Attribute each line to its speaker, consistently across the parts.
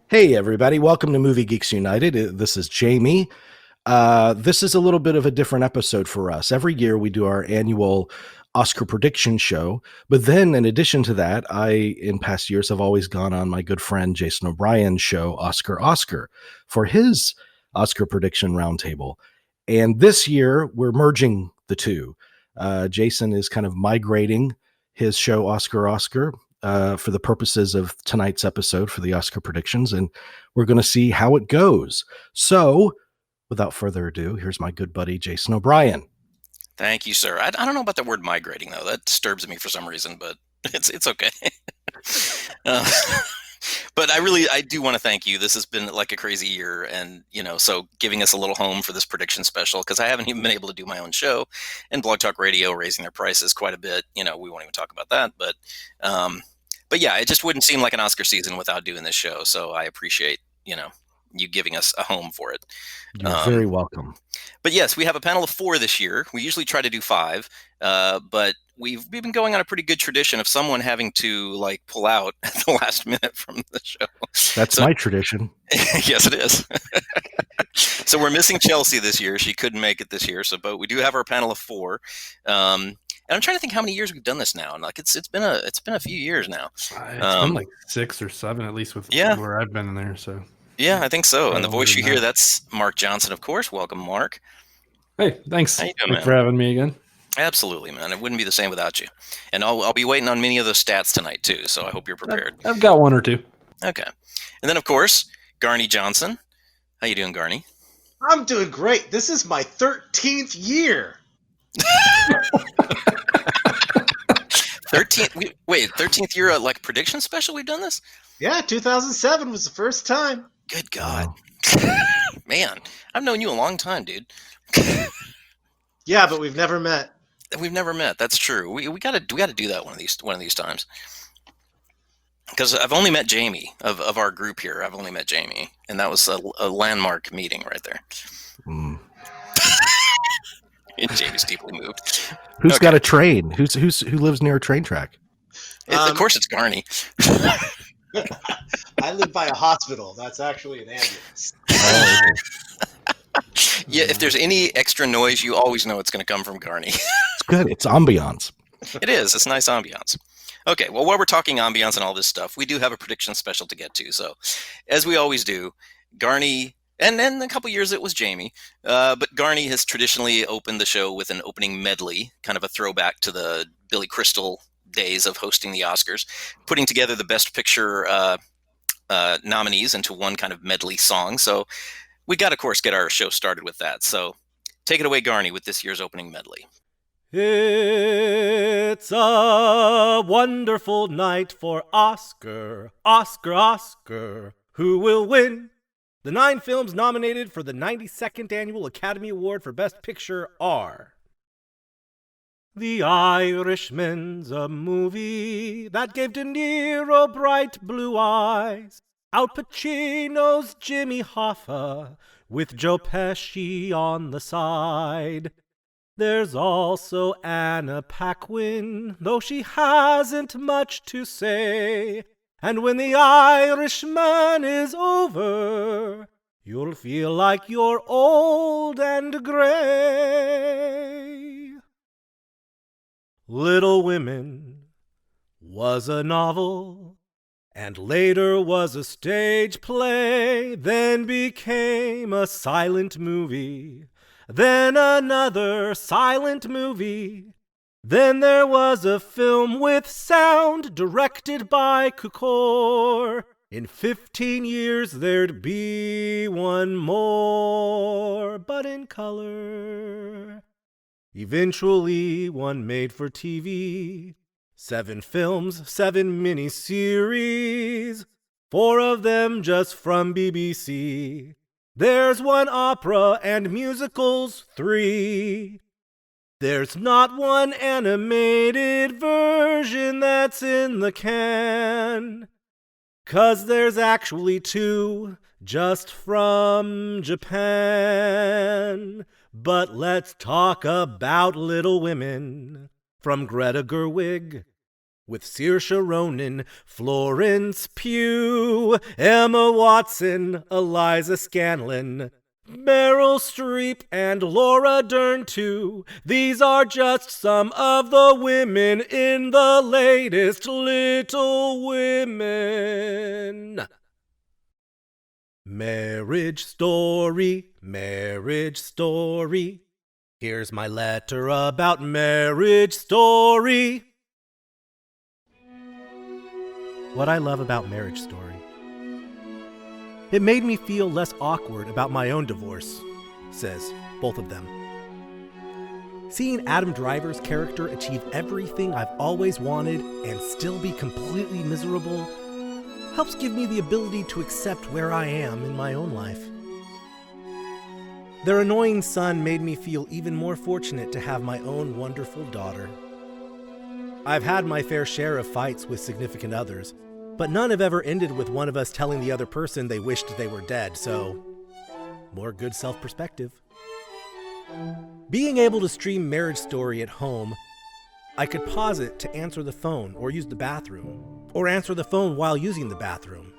Speaker 1: Hey, everybody. Welcome to Movie Geeks United. This is Jamie. This is a little bit of a different episode for us. Every year we do our annual Oscar prediction show. But then in addition to that, in past years, have always gone on my good friend Jason O'Brien's show, Oscar, for his Oscar prediction roundtable. And this year we're merging the two. Jason is kind of migrating his show, Oscar, for the purposes of tonight's episode for the Oscar predictions, and we're going to see how it goes. So, without further ado, here's my good buddy, Jason O'Brien.
Speaker 2: Thank you, sir. I don't know about the word migrating, though. That disturbs me for some reason, but it's okay. But I do want to thank you. This has been like a crazy year, and, so giving us a little home for this prediction special, because I haven't even been able to do my own show, and BlogTalkRadio raising their prices quite a bit. We won't even talk about that, but yeah, it just wouldn't seem like an Oscar season without doing this show. So I appreciate, you giving us a home for it.
Speaker 1: You're very welcome.
Speaker 2: But yes, we have a panel of 4 this year. We usually try to do 5, but we've been going on a pretty good tradition of someone having to pull out at the last minute from the show.
Speaker 1: That's my tradition.
Speaker 2: Yes, it is. So we're missing Chelsea this year. She couldn't make it this year. But we do have our panel of 4. And I'm trying to think how many years we've done this now. And it's been a few years now.
Speaker 3: It's been like 6 or 7 at least with where I've been in there. So
Speaker 2: yeah, I think so. And the voice you hear, that's Mark Johnson, of course. Welcome, Mark.
Speaker 3: Hey, thanks.
Speaker 2: How you doing, man?
Speaker 3: For having me again.
Speaker 2: Absolutely, man. It wouldn't be the same without you. And I'll be waiting on many of those stats tonight too. So I hope you're prepared.
Speaker 3: I've got 1 or 2.
Speaker 2: Okay. And then of course, Garney Johnson. How you doing, Garney?
Speaker 4: I'm doing great. This is my 13th year.
Speaker 2: 13th year prediction special we've done this?
Speaker 4: Yeah, 2007 was the first time.
Speaker 2: Good God. Man, I've known you a long time, dude.
Speaker 4: Yeah, but we've never met.
Speaker 2: We've never met. That's true. We gotta do that one of these times. Because I've only met Jamie of our group here. I've only met Jamie, and that was a landmark meeting right there. And Jamie's deeply moved.
Speaker 1: Who's got a train? Who lives near a train track?
Speaker 2: Of course, it's Garney.
Speaker 4: I live by a hospital. That's actually an ambulance.
Speaker 2: Yeah, if there's any extra noise, you always know it's going to come from Garney.
Speaker 1: It's good. It's ambiance.
Speaker 2: It is. It's nice ambiance. Okay, well, while we're talking ambiance and all this stuff, we do have a prediction special to get to. So, as we always do, Garney, and then a couple years it was Jamie, but Garney has traditionally opened the show with an opening medley, kind of a throwback to the Billy Crystal days of hosting the Oscars, putting together the Best Picture nominees into one kind of medley song. So we got to, of course, get our show started with that. So take it away, Garney, with this year's opening medley.
Speaker 5: It's a wonderful night for Oscar. Who will win? The 9 films nominated for the 92nd Annual Academy Award for Best Picture are: The Irishman's a movie that gave De Niro bright blue eyes. Al Pacino's Jimmy Hoffa with Joe Pesci on the side. There's also Anna Paquin, though she hasn't much to say. And when The Irishman is over, you'll feel like you're old and gray. Little Women was a novel, and later was a stage play, then became a silent movie, then another silent movie. Then there was a film with sound directed by Cukor. In 15 years there'd be one more, but in color. Eventually one made for TV. 7 films, 7 miniseries, 4 of them just from BBC. There's 1 opera and musicals, 3. There's not 1 animated version that's in the can, 'cause there's actually 2 just from Japan. But let's talk about Little Women, from Greta Gerwig, with Saoirse Ronan, Florence Pugh, Emma Watson, Eliza Scanlon, Meryl Streep, and Laura Dern too. These are just some of the women in the latest Little Women. Marriage Story, Marriage Story. Here's my letter about Marriage Story. What I love about Marriage Story. It made me feel less awkward about my own divorce, says both of them. Seeing Adam Driver's character achieve everything I've always wanted and still be completely miserable helps give me the ability to accept where I am in my own life. Their annoying son made me feel even more fortunate to have my own wonderful daughter. I've had my fair share of fights with significant others, but none have ever ended with one of us telling the other person they wished they were dead, so more good self-perspective. Being able to stream Marriage Story at home, I could pause it to answer the phone or use the bathroom, or answer the phone while using the bathroom.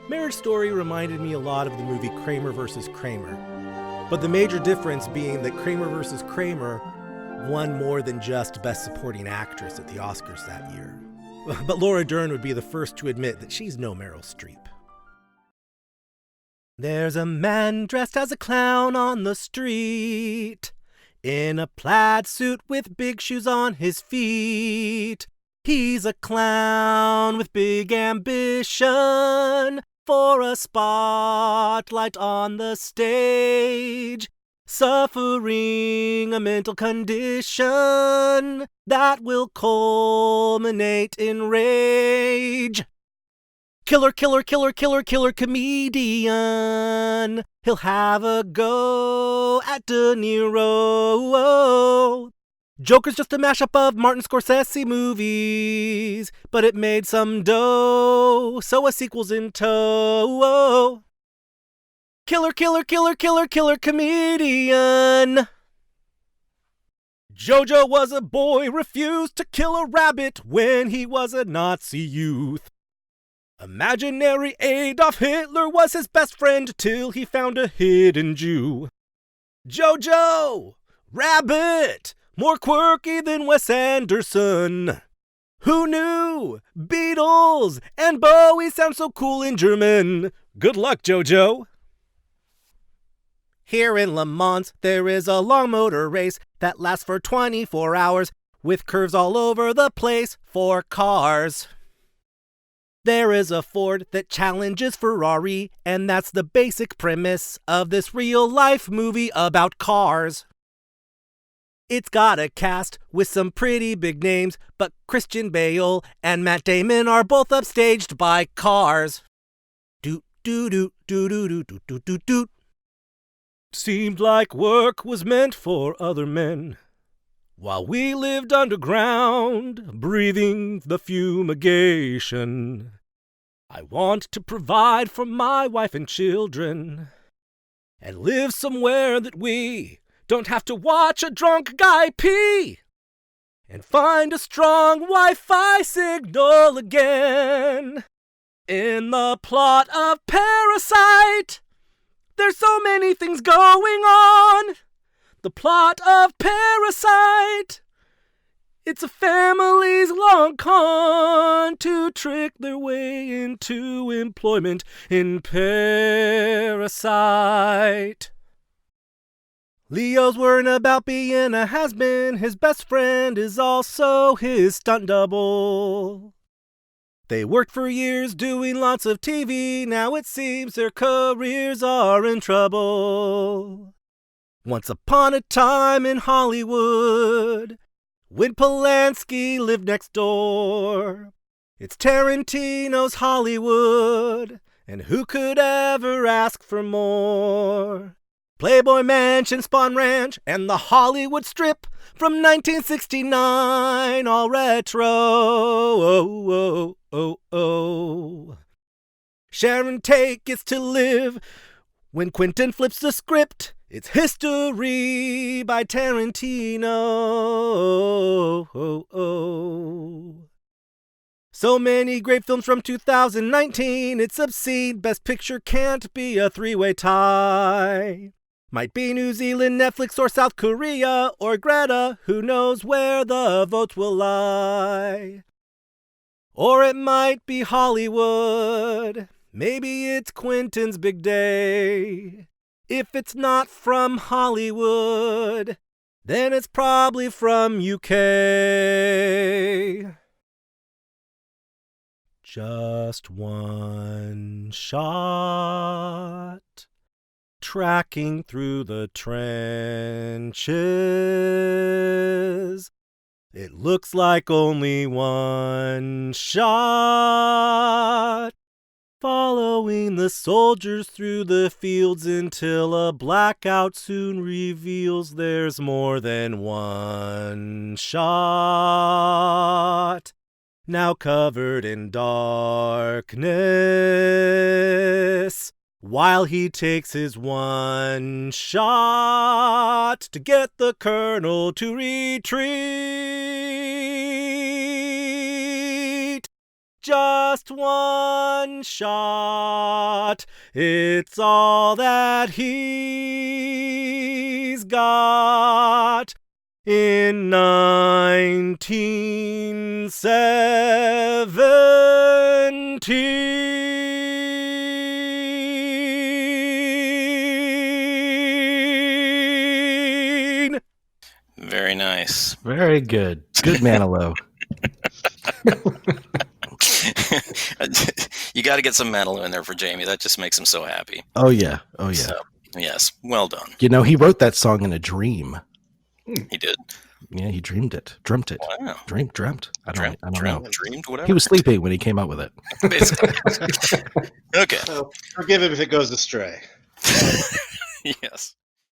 Speaker 5: Marriage Story reminded me a lot of the movie Kramer vs. Kramer, but the major difference being that Kramer vs. Kramer won more than just Best Supporting Actress at the Oscars that year. But Laura Dern would be the first to admit that she's no Meryl Streep. There's a man dressed as a clown on the street, in a plaid suit with big shoes on his feet. He's a clown with big ambition for a spotlight on the stage, suffering a mental condition that will culminate in rage. Killer, killer, killer, killer, killer comedian. He'll have a go at De Niro. Joker's just a mashup of Martin Scorsese movies, but it made some dough, so a sequel's in tow. Killer, killer, killer, killer, killer comedian. Jojo was a boy, refused to kill a rabbit when he was a Nazi youth. Imaginary Adolf Hitler was his best friend till he found a hidden Jew. Jojo Rabbit, more quirky than Wes Anderson. Who knew? Beatles and Bowie sound so cool in German. Good luck, Jojo. Here in Le Mans, there is a long motor race that lasts for 24 hours with curves all over the place for cars. There is a Ford that challenges Ferrari, and that's the basic premise of this real-life movie about cars. It's got a cast with some pretty big names, but Christian Bale and Matt Damon are both upstaged by cars. Doot doot doot doot doot doot doot doot doot. Seemed like work was meant for other men, while we lived underground, breathing the fumigation. I want to provide for my wife and children, and live somewhere that we don't have to watch a drunk guy pee, and find a strong Wi-Fi signal again. In the plot of Parasite, there's so many things going on. The plot of Parasite, it's a family's long con to trick their way into employment in Parasite. Leo's worrying about being a has-been. His best friend is also his stunt double. They worked for years doing lots of TV. Now it seems their careers are in trouble. Once upon a time in Hollywood, when Polanski lived next door, it's Tarantino's Hollywood, and who could ever ask for more? Playboy Mansion, Spawn Ranch, and the Hollywood Strip from 1969, all retro. Oh, oh, oh, oh. Sharon Tate gets to live when Quentin flips the script It's History by Tarantino. So many great films from 2019, it's obscene. Best Picture can't be a three-way tie. Might be New Zealand, Netflix, or South Korea, or Greta. Who knows where the votes will lie? Or it might be Hollywood. Maybe it's Quentin's big day. If it's not from Hollywood, then it's probably from UK. Just one shot, tracking through the trenches. It looks like only one shot, following the soldiers through the fields until a blackout soon reveals there's more than one shot. Now covered in darkness, while he takes his one shot to get the colonel to retreat. Just one shot, it's all that he's got. In 1917.
Speaker 2: Very nice.
Speaker 1: Very good. Good Manilow.
Speaker 2: You got to get some Manilow in there for Jamie. That just makes him so happy.
Speaker 1: Oh, yeah. Oh, yeah.
Speaker 2: So, yes. Well done.
Speaker 1: You know, he wrote that song in a dream.
Speaker 2: He did.
Speaker 1: Yeah, he dreamed it. Dreamt it.
Speaker 2: Wow.
Speaker 1: Dreamt. I don't know.
Speaker 2: Dreamed, whatever.
Speaker 1: He was sleeping when he came out with it.
Speaker 2: Basically. Okay.
Speaker 4: So forgive him if it goes astray.
Speaker 2: Yes.